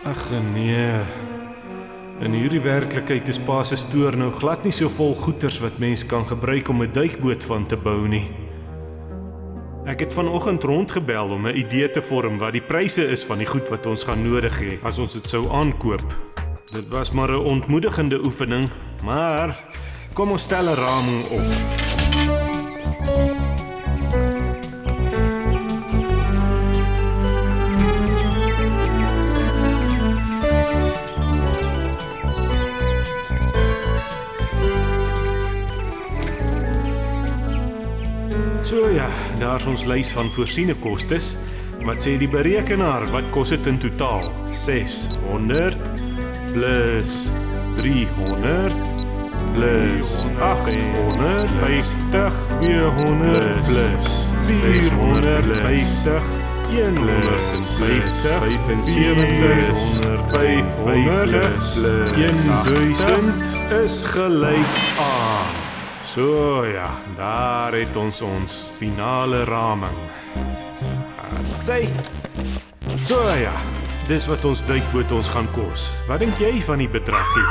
Ag nee. In hierdie werklikheid is pa se stoor nou glad nie so vol goeders wat mens kan gebruik om 'n duikboot van te bou nie. Ek het vanoggend rondgebel om 'n idee te vorm wat die pryse is van die goed wat ons gaan nodig hê as ons dit sou aankoop. Dit was maar 'n ontmoedigende oefening, maar kom ons stel 'n raming op. So ja, daar is ons lys van voorsiene kostes. Wat sê die berekenaar? Wat kos dit in totaal? 600 plus 300 plus 850 200 plus 450 150 75 500 1000 is gelyk aan. So ja, daar het ons finale raming. Sê. So ja, dis wat ons duikboot ons gaan kos. Wat dink jy van die bedragie?